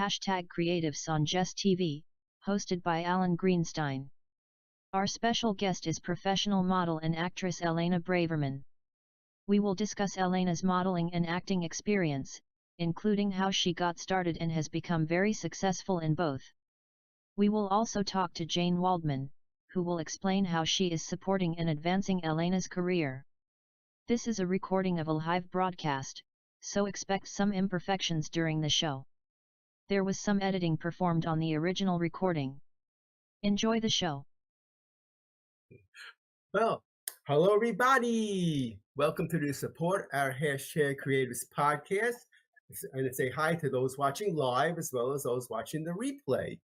#Creatives on Jess TV, hosted by Alan Greenstein. Our special guest is professional model and actress Elaina Braverman. We will discuss Elaina's modeling and acting experience, including how she got started and has become very successful in both. We will also talk to Jane Waldman, who will explain how she is supporting and advancing Elaina's career. This is a recording of a live broadcast, so expect some imperfections during the show. There was some editing performed on the original recording. Enjoy the show. Well, hello everybody. Welcome to the Support Our #Creatives podcast. And say hi to those watching live as well as those watching the replay.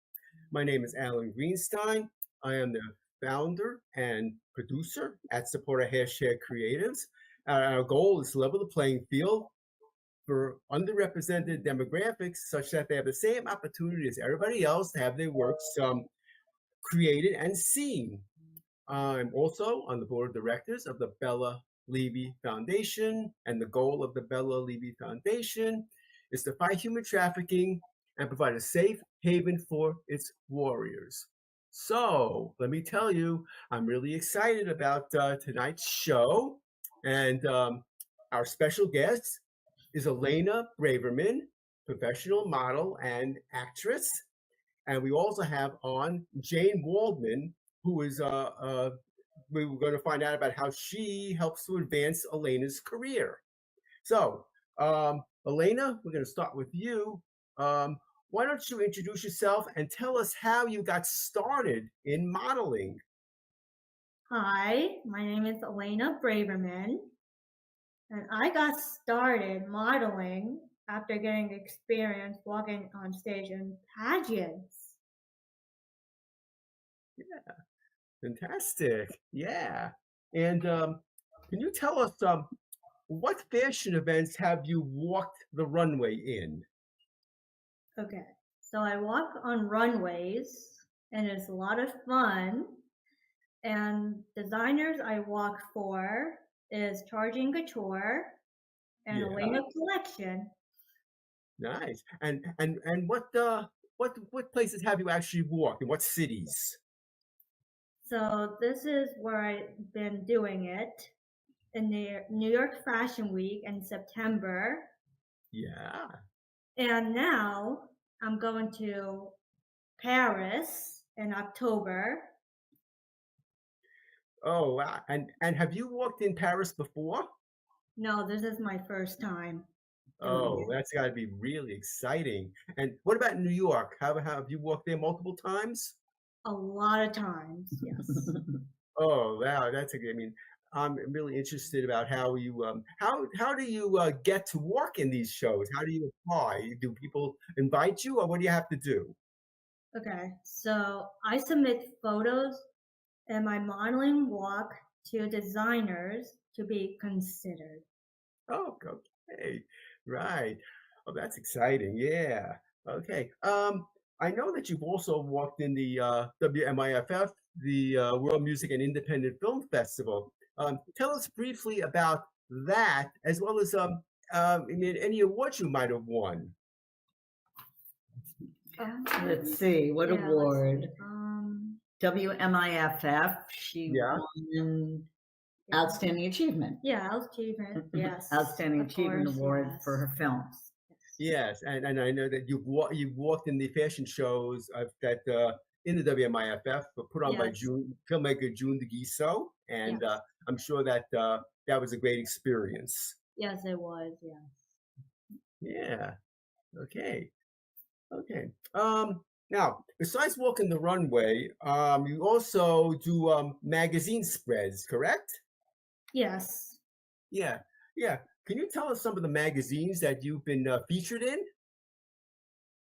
My name is Alan Greenstein. I am the founder and producer at Support Our #Creatives. Our goal is to level the playing field for underrepresented demographics such that they have the same opportunity as everybody else to have their works created and seen. I'm also on the board of directors of the Bella Levy Foundation, and the goal of the Bella Levy Foundation is to fight human trafficking and provide a safe haven for its warriors. So let me tell you, I'm really excited about tonight's show, and our special guest is Elaina Braverman, professional model and actress, and we also have on Jane Waldman, who is we were going to find out about how she helps to advance Elaina's career. So, Elaina, we're going to start with you. Why don't you introduce yourself and tell us how you got started in modeling? Hi, my name is Elaina Braverman, and I got started modeling after getting experience walking on stage in pageants. Yeah. Fantastic. Yeah. And can you tell us what fashion events have you walked the runway in? Okay, so I walk on runways, and it's a lot of fun. And designers I walk for is Charging Couture and Elaina Collection. Nice. And what places have you actually walked in? What cities? So this is where I've been doing it in the New York Fashion Week in September. Yeah. And now I'm going to Paris in October. Oh, wow. And have you walked in Paris before? No, this is my first time. Oh, that's got to be really exciting. And what about New York? Have you walked there multiple times? A lot of times, yes. Oh, wow, that's a good. I mean, I'm really interested about how you how do you get to work in these shows? How do you apply? Do people invite you, or what do you have to do? Okay, so I submit photos and my modeling walk to designers to be considered. Oh, okay, right. Oh, that's exciting. Yeah. Okay. I know that you've also walked in the WMIFF, the World Music and Independent Film Festival. Tell us briefly about that, as well as any awards you might have won. Let's see, what award? WMIFF, she won Outstanding Achievement. Yeah, Achievement, yes. Outstanding Achievement Award for her films. Yes, and I know that you've walked in the fashion shows that in the WMIFF put on by filmmaker June DeGuiso, and I'm sure that that was a great experience. Yes, it was. Yes. Yeah. Okay. Now, besides walking the runway, you also do magazine spreads, correct? Yes. Yeah. Can you tell us some of the magazines that you've been featured in?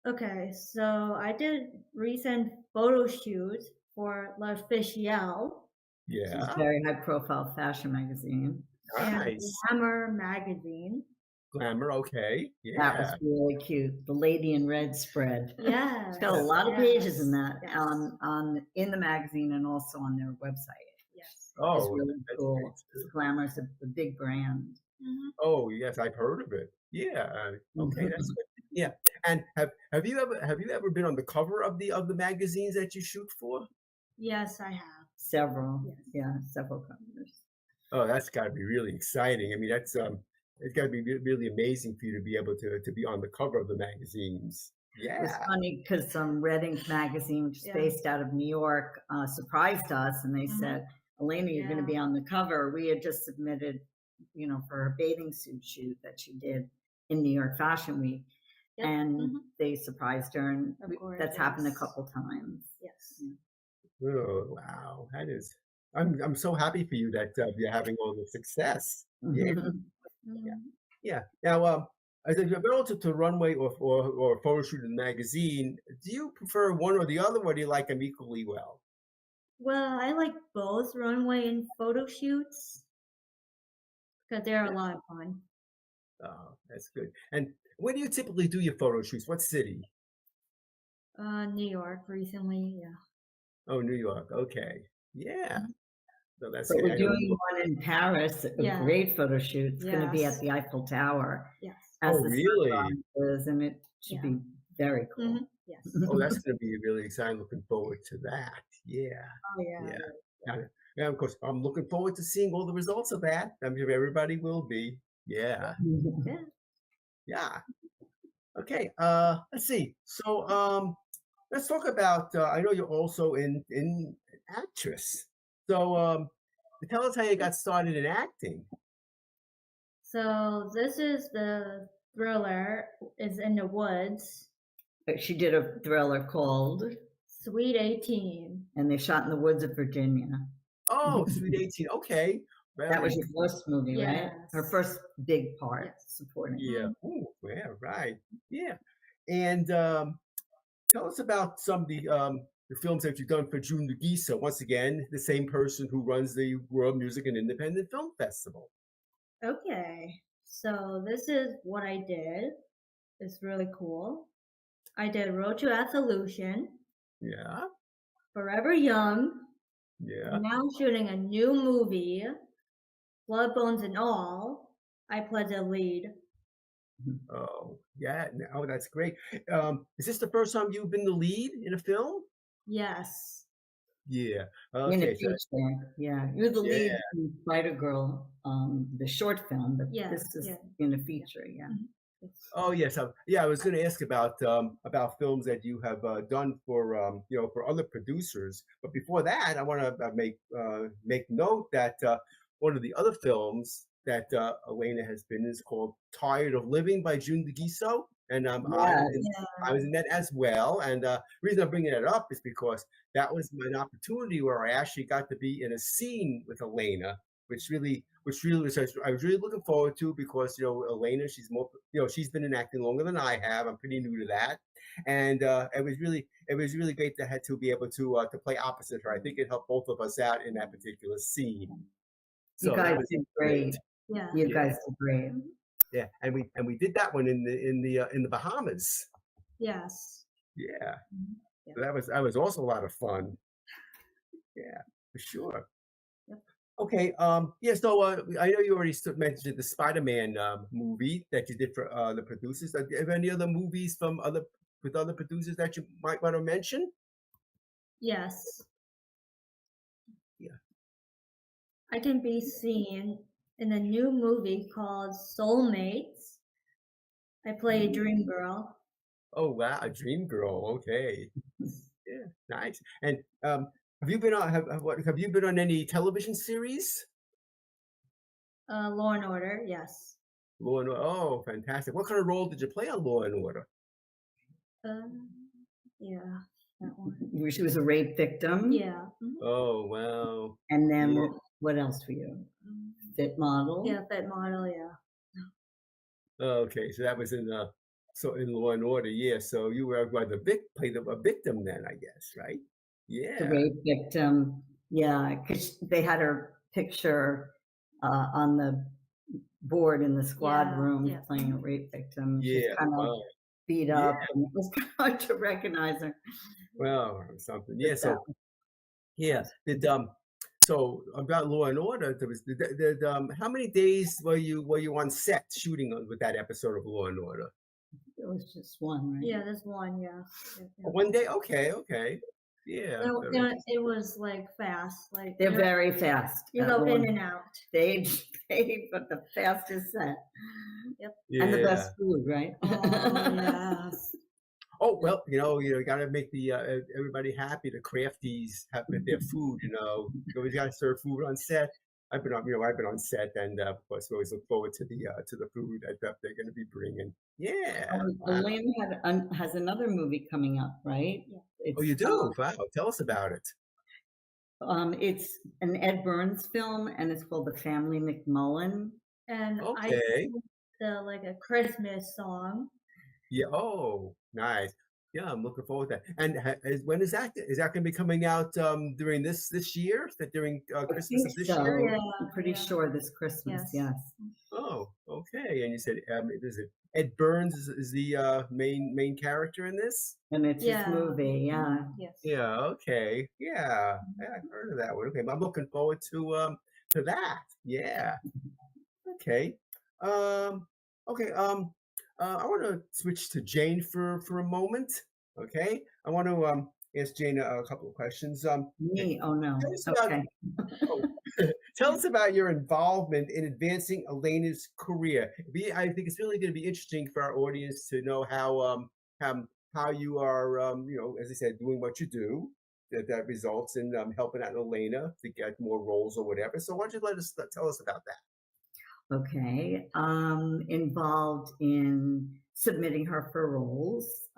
Okay, so I did recent photo shoots for L'Officiel. Yeah. It's a very high-profile fashion magazine. Nice. And Glamour magazine. Glamour, okay. Yeah. That was really cute. The Lady in Red spread. Yeah. It's got a lot of pages in that in the magazine and also on their website. Yes. Oh, it's really cool. Glamour is a big brand. Mm-hmm. Oh, yes, I've heard of it. Yeah. Okay, that's good to Yeah. And have you ever been on the cover of the magazines that you shoot for? Yes, I have. Several, Yes. yeah, several covers. Oh, that's got to be really exciting. I mean, that's it's got to be really amazing for you to be able to be on the cover of the magazines. It was Yeah. funny because Reading magazine, which is Yeah. based out of New York, surprised us, and they Mhm. said, "Elaina, you're going to be Yeah. on the cover." We had just submitted, for her bathing suit shoot that she did in New York Fashion Week, Yep. and Mhm. they surprised her, and Of course, that's happened a yes. couple times. Yes. Oh, wow. That is. I'm so happy for you that you're having all the success. Yeah. Mhm. Yeah. Now, as a relative to runway or photo shoot in magazine, do you prefer one or the other, or do you like them equally well? Well, I like both runway and photo shoots because they're a Yeah. lot of fun. Oh, that's good. And where do you typically do your photo shoots? What city? New York recently, yeah. Oh, New York. Okay. Yeah. Mhm. So that's But good. we're I know New doing York. one in Paris, a Yeah. great photo shoot. It's going to be at Yes. the Eiffel Tower Yes. as Oh, the really? sun rises, and it should Yeah. be very cool. Mhm. Yes. Oh, that's going to be really exciting. Looking forward to that. Yeah. Oh yeah. Yeah. Yeah. Yeah, of course, I'm looking forward to seeing all the results of that. I'm sure everybody will be. Yeah. Yeah. Yeah. Okay. Let's see. So, let's talk about. I know you're also in actress. So, tell us how you got started in acting. So this is the thriller is in the woods. But she did a thriller called, Sweet 18. and they shot in the woods of Virginia. Oh, Sweet 18. Okay. That was Very your first movie, right? Her Yes. first big part, Yes. supporting. Yeah. Mhm. Ooh, yeah, right. Yeah. And tell us about some of the films that you've done for June Nugisa. Once again, the same person who runs the World Music and Independent Film Festival. Okay. So this is what I did. It's really cool. I did Road to Absolution, Yeah. Forever Young, Yeah. and now I'm shooting a new movie, Blood, Bones, and All. I played the lead. Oh, yeah. Oh, that's great. Is this the first time you've been the lead in a film? Yes. Yeah. In the Okay. So, future, yeah. You're the yeah. lead in Spider Girl, the short film, but Yeah. this is Yeah. in the feature, yeah. Mhm. It's- Oh, yes. Yeah, I was going to ask about films that you have done for for other producers. But before that, I want to make note that one of the other films that Elaina has been in is called "Tired of Living" by June DeGuiso, and Yes. I was in that as well. And the reason I'm bringing it up is because that was an opportunity where I actually got to be in a scene with Elaina, which really was I was really looking forward to because Elaina, she's more she's been in acting longer than I have. I'm pretty new to that, and it was really great to have to be able to play opposite her. I think it helped both of us out in that particular scene. You So that guys was did great. great. Yeah. You Yeah, guys did great. yeah, and we did that one in the Bahamas. Yes. Yeah, Mhm. Yeah. so that was also a lot of fun. Yeah, for sure. Yep. Okay. Yeah. So I know you already mentioned the Spider-Man movie that you did for the producers. Do you have any other movies with other producers that you might want to mention? Yes. Yeah. I can be seen in a new movie called Soulmates. I play a dream girl. Oh wow, a Dream Girl. Okay. Yeah. Nice. And have you been on have you been on any television series? Law and Order. Yes. Law and Oh, fantastic. What kind of role did you play on Law and Order? Um, yeah, that one. She was a rape victim. Yeah. Mhm. Oh wow. And then Yeah. what else were you? Mm, Fit model. Yeah, fit model. Yeah. Okay. So that was in Law and Order. Yeah. So you were played a victim then, I guess, right? The Yeah. rape victim. Yeah, because they had her picture on the board in the squad Yeah, room yeah. playing a rape victim. She's Yeah. kind of Wow. beat Yeah. up, and it was kind of hard to recognize her. Well, or something. But Yeah. So yeah. So about Law and Order, how many days were you on set shooting with that episode of Law and Order? There was just one, right? Yeah, there's one. Yeah. One day. Okay. Yeah. It was like fast. Like They're very fast. you go in and out. They but the fastest set. Yep. Yeah. And the best food, right? Oh yes. Oh well, you got to make the everybody happy. The crafties have with their food. You always got to serve food on set. I've been on set, and of course, we always look forward to the food that they're going to be bringing. Yeah. Wow. Elaine has another movie coming up, right? Yeah. Oh, you do? Wow. Tell us about it. It's an Ed Burns film, and it's called The Family McMullen. And I Okay. like a Christmas song. Yeah. Oh, nice. Yeah, I'm looking forward to that. And when is that? Is that going to be coming out during this year? Is that during Christmas of this year? Yeah, I'm pretty sure this Christmas. Yes. Oh, okay. And you said, is it Ed Burns is the main character in this? And it's his movie. Yeah. Yes. Yeah. Okay. Yeah. I've heard of that one. Okay, I'm looking forward to that. Yeah. Okay. Okay. I want to switch to Jane for a moment. Okay. I want to ask Jane a couple of questions. Me? Oh no. Okay. Tell us about your involvement in advancing Elaina's career. I think it's really going to be interesting for our audience to know how you are, as I said, doing what you do. That results in helping out Elaina to get more roles or whatever. So why don't you tell us about that? Okay. Involved in submitting her for roles,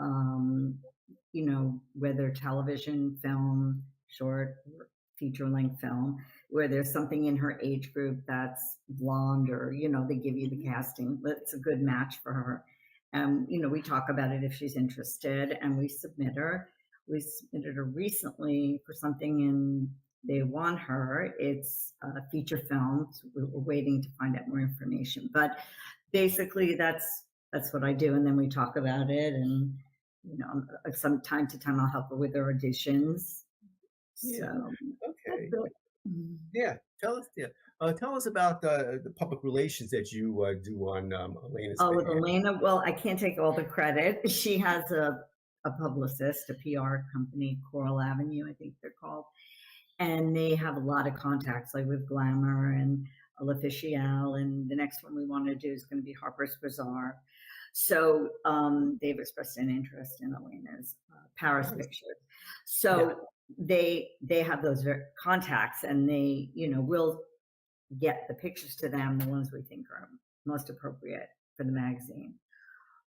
whether television, film, short, feature-length film, where there's something in her age group that's blonde or, they give you the casting, but it's a good match for her. And, we talk about it if she's interested and we submit her. We submitted her recently for something in They Want Her. It's a feature film. So we're waiting to find out more information. But basically, that's what I do. And then we talk about it. And, some time to time, I'll help her with her auditions. Yeah. So, okay. Yeah. Tell us about the public relations that you do on Elena's. Oh, with Elaina, well, I can't take all the credit. She has a publicist, a PR company, Coral Avenue, I think they're called. And they have a lot of contacts, like with Glamour and L'Officiel, and the next one we want to do is going to be Harper's Bazaar. So they've expressed an interest in Elena's Paris pictures. So they have those contacts, and they, will get the pictures to them, the ones we think are most appropriate for the magazine.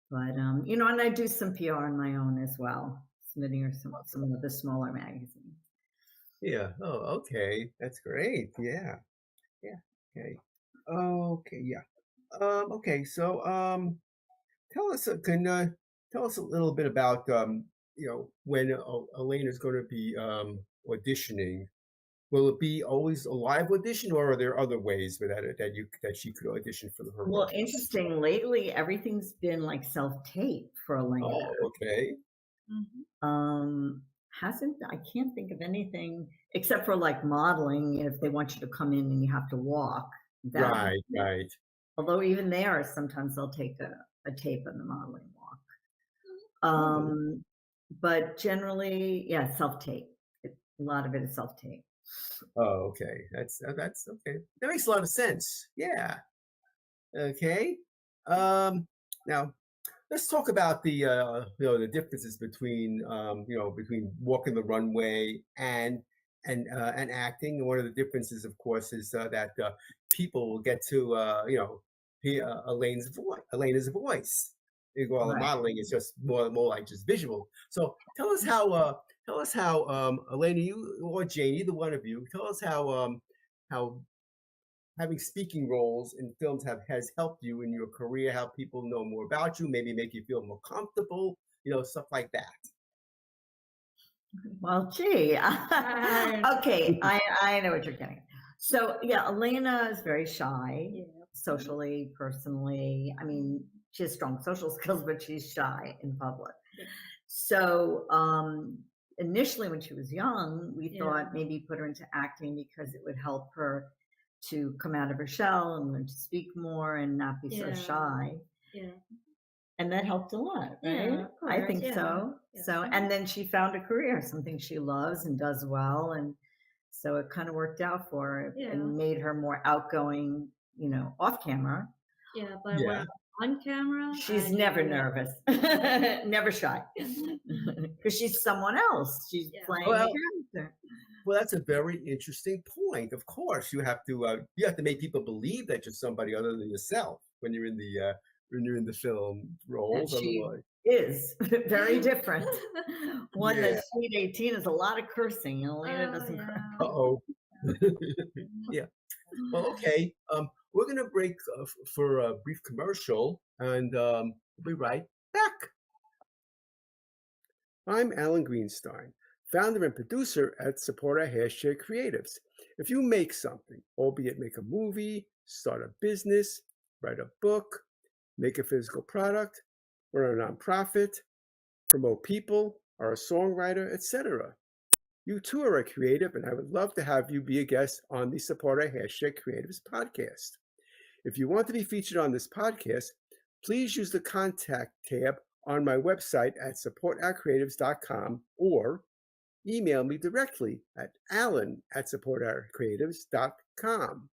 But and I do some PR on my own as well, submitting her some of the smaller magazines. Yeah. Oh, okay. That's great. Yeah. Okay. Okay. Yeah. Okay. So, tell us a little bit about when Elena's going to be auditioning. Will it be always a live audition, or are there other ways that she could audition for her? Well, interesting. Lately, everything's been like self-tape for Elaina. Oh, okay. Mm-hmm. I can't think of anything except for like modeling. If they want you to come in and you have to walk. Right. Although even there, sometimes they'll take a tape of the modeling walk. But generally, self-tape. A lot of it is self-tape. Oh, okay. That's okay. That makes a lot of sense. Yeah. Okay. Now let's talk about the differences between between walking the runway and acting. And one of the differences, of course, is that people will get to hear Elena's voice. While the modeling is just more like just visual. So tell us how Elaina, you or Jane, either one of you, tell us how having speaking roles in films has helped you in your career, how people know more about you, maybe make you feel more comfortable, stuff like that. Well, gee, okay, I know what you're getting at. So Elaina is very shy, socially, personally. I mean, she has strong social skills, but she's shy in public. So initially, when she was young, we thought maybe put her into acting because it would help her to come out of her shell and learn to speak more and not be so shy. And that helped a lot, right? Yeah, of I course, think yeah. so. Yeah. So, and then she found a career, something she loves and does well. And so it kind of worked out for her Yeah. and made her more outgoing, off camera. Yeah, but Yeah. when on camera, She's I never do- nervous, never shy, because she's someone else. She's Yeah. playing Well, a character. Well, that's a very interesting point. Of course, you have to make people believe that you're somebody other than yourself when you're in the film roles. And she Otherwise, is very different. One Yeah. that's sweet 18 is a lot of cursing, and Elaina doesn't yeah. curse. Uh-oh. Yeah. Well, okay. We're gonna break for a brief commercial, and we'll be right back. I'm Alan Greenstein, founder and producer at Support Our Hashtag Creatives. If you make something, albeit make a movie, start a business, write a book, make a physical product, run a nonprofit, promote people, are a songwriter, etc. You too are a creative, and I would love to have you be a guest on the Support Our Hashtag Creatives podcast. If you want to be featured on this podcast, please use the contact tab on my website at supportourcreatives.com or email me directly at alan@supportourcreatives.com.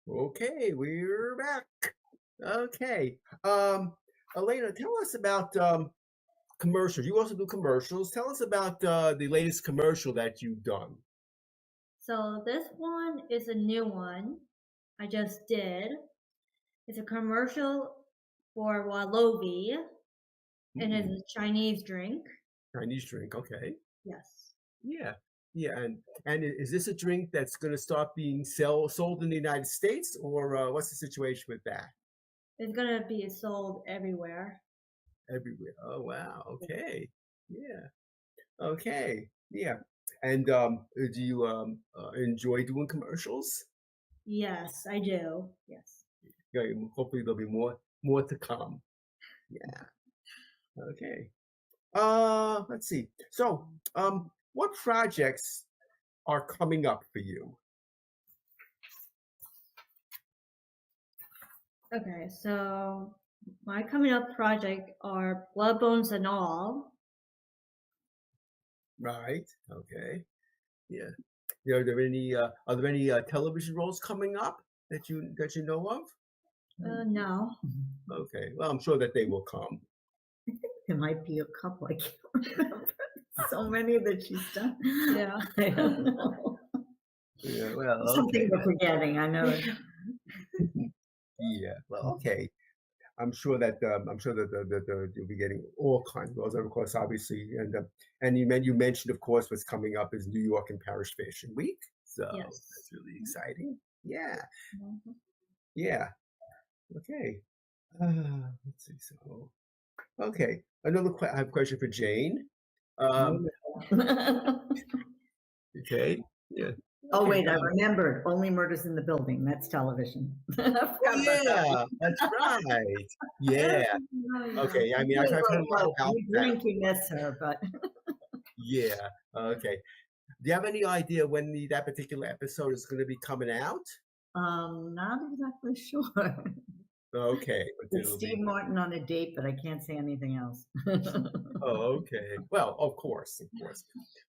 Okay, we're back. Okay. Elaina, tell us about commercials. You also do commercials. Tell us about the latest commercial that you've done. So this one is a new one I just did. It's a commercial for Walovi, and it's a Chinese drink. Chinese drink, okay. Yes. Yeah. Yeah, and is this a drink that's going to start being sold in the United States, or what's the situation with that? It's gonna be sold everywhere. Everywhere. Oh, wow. Okay. Yeah. Okay. Yeah. And do you enjoy doing commercials? Yes, I do. Yes. Yeah, hopefully there'll be more to come. Yeah. Okay. Let's see. So, what projects are coming up for you? Okay, so my coming up project are Blood, Bones, and All. Right. Okay. Yeah. Yeah, are there any television roles coming up that you know of? No. Okay. Well, I'm sure that they will come. There might be a couple. I can't remember. So many that she's done. Yeah. I don't know. Yeah. Well. Something Okay. we're forgetting. I know. Yeah. Well. Okay. I'm sure that you'll be getting all kinds of roles, of course, obviously, and you mentioned, of course, what's coming up is New York and Paris Fashion Week, so Yes. that's really exciting. Yeah, Mhm. yeah. Okay. Let's see. So, okay. I have a question for Jane. Okay. Yeah. Oh, Okay, wait, I remembered. Only Murders in the Building. That's television. I forgot about that. Yeah, that's right. Yeah. Okay. I mean, I've heard a lot about You that. drink, you miss her, but Yeah. Okay. Do you have any idea when that particular episode is going to be coming out? not exactly sure. Okay. But It's it'll be- Steve Martin on a date, but I can't say anything else. Oh, okay. Well, of course.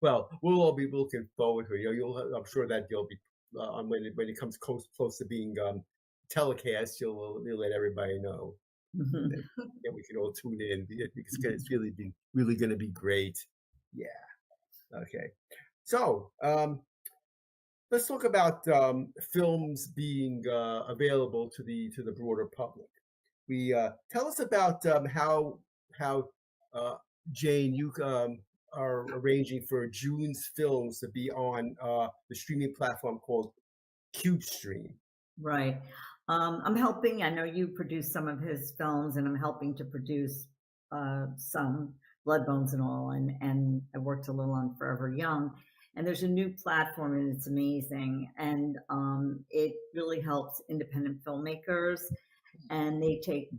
Well, we'll all be looking forward to it. I'm sure that you'll be when it comes close to being telecast. You'll let everybody know. And we can all tune in because it's really going to be great. Yeah. Okay. So let's talk about films being available to the broader public. We tell us about how Jane, you are arranging for June's films to be on the streaming platform called CubeStream. Right. I'm helping. I know you produce some of his films, and I'm helping to produce some Blood, Bones, and All. And I worked a little on Forever Young. And there's a new platform, and it's amazing. And it really helps independent filmmakers. And they take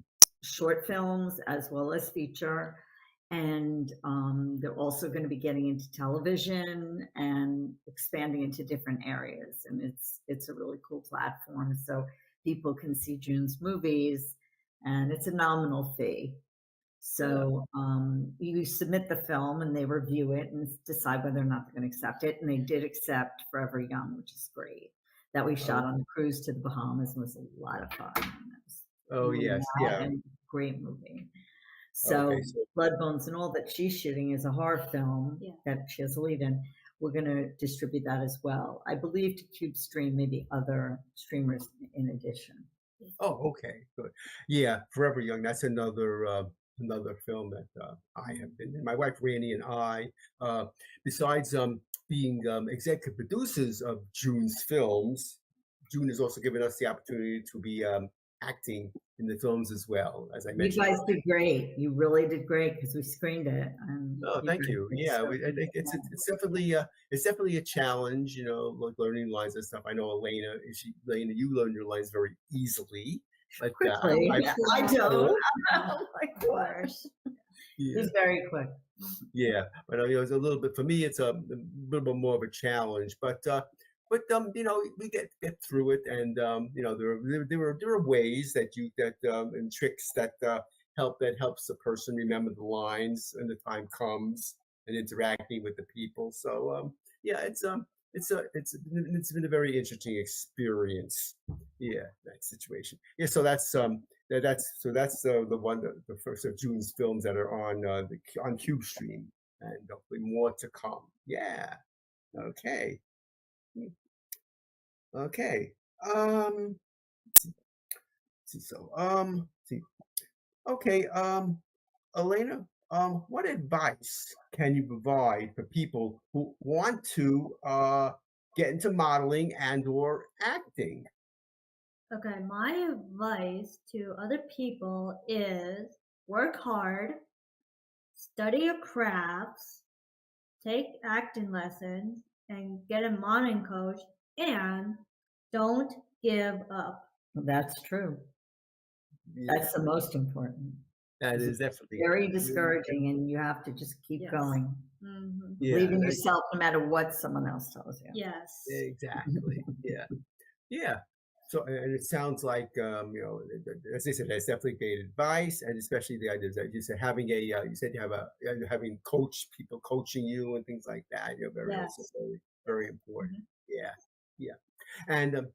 short films as well as feature. And they're also going to be getting into television and expanding into different areas. And it's a really cool platform. So people can see June's movies, and it's a nominal fee. So you submit the film and they review it and decide whether or not they're going to accept it. And they did accept Forever Young, which is great. That we shot on the cruise to the Bahamas and was a lot of fun. Yes, yeah. And great movie. So Blood, Bones, and All that she's shooting is a horror film that she has a lead in. We're going to distribute that as well. I believe to Cube Stream, maybe other streamers in addition. Oh, okay, good. Yeah, Forever Young. That's another film that I have been in. My wife Randy and I, besides being executive producers of June's films, June has also given us the opportunity to be acting in the films as well. As I mentioned, you guys did great. You really did great because we screened it. Oh, thank you. Yeah, it's definitely a challenge, like learning lines and stuff. I know Elaina, you learn your lines very easily. But, quickly. I don't. Oh my gosh. Yeah. It's very quick. Yeah, but it's a little bit, for me, it's a little bit more of a challenge. But we get through it, and there are ways and tricks that helps the person remember the lines when the time comes and interacting with the people. So it's been a very interesting experience. Yeah, that situation. Yeah, so that's the one, the first of June's films that are on CubeStream, and hopefully more to come. Yeah. Okay. Okay. Okay. Elaina, what advice can you provide for people who want to get into modeling and/or acting? Okay, my advice to other people is work hard, study your crafts, take acting lessons, and get a modeling coach, and don't give up. That's true. Yeah. That's the most important. That is definitely very discouraging, and you have to just keep going. Mm-hmm. Yeah, Believe in yourself no matter what someone else tells you. Yes. Exactly. Yeah. So, and it sounds like as I said, that's definitely great advice, and especially the idea that you said having you said you have having people coaching you and things like that. Also very, very important. Mm-hmm. Yeah. And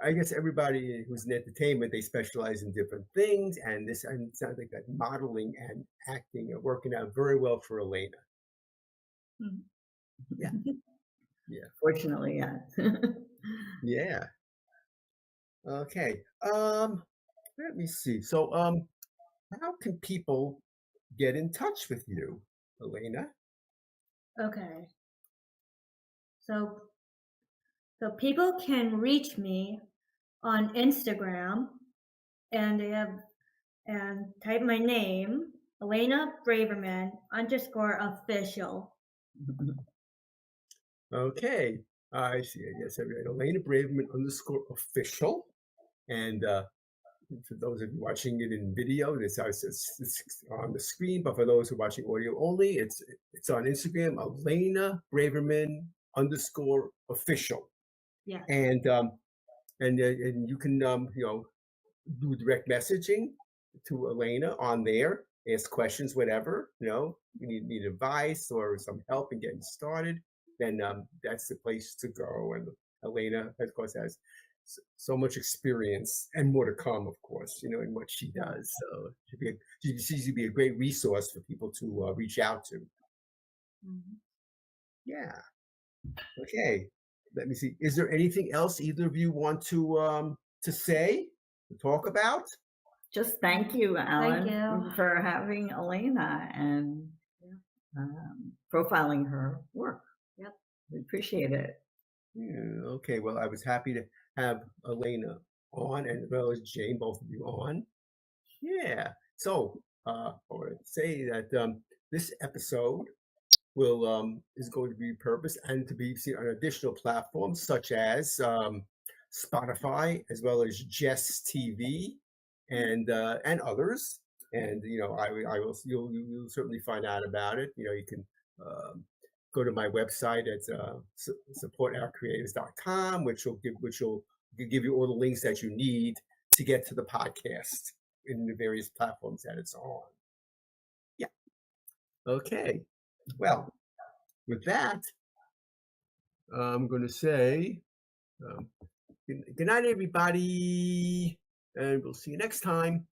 I guess everybody who's in entertainment, they specialize in different things, and it sounds like that modeling and acting are working out very well for Elaina. Mm-hmm. Yeah. Fortunately, yeah. Yeah. Okay. Let me see. So, how can people get in touch with you, Elaina? Okay. So people can reach me on Instagram, and type my name, Elaina Braverman _official. Okay. I see. Yes, Elaina Braverman _official. And for those of you watching it in video, it's on the screen. But for those who are watching audio only, it's on Instagram, Elaina Braverman _official. Yeah. And you can do direct messaging to Elaina on there. Ask questions, whatever. You need advice or some help in getting started. Then that's the place to go. And Elaina, of course, has so much experience and more to come, of course, in what she does. So she seems to be a great resource for people to reach out to. Mm-hmm. Yeah. Okay. Let me see. Is there anything else either of you want to say, to talk about? Just thank you, Alan, for having Elaina and profiling her work. Yep. We appreciate it. Yeah, okay. Well, I was happy to have Elaina on, and as well as Jane, both of you on. Yeah. So, or say that this episode is going to be repurposed and to be seen on additional platforms such as Spotify, as well as Jess TV, and others. And you'll certainly find out about it. You can go to my website at supportourcreators.com, which will can give you all the links that you need to get to the podcast in the various platforms that it's on. Yeah. Okay. Well, with that, I'm going to say good night, everybody, and we'll see you next time.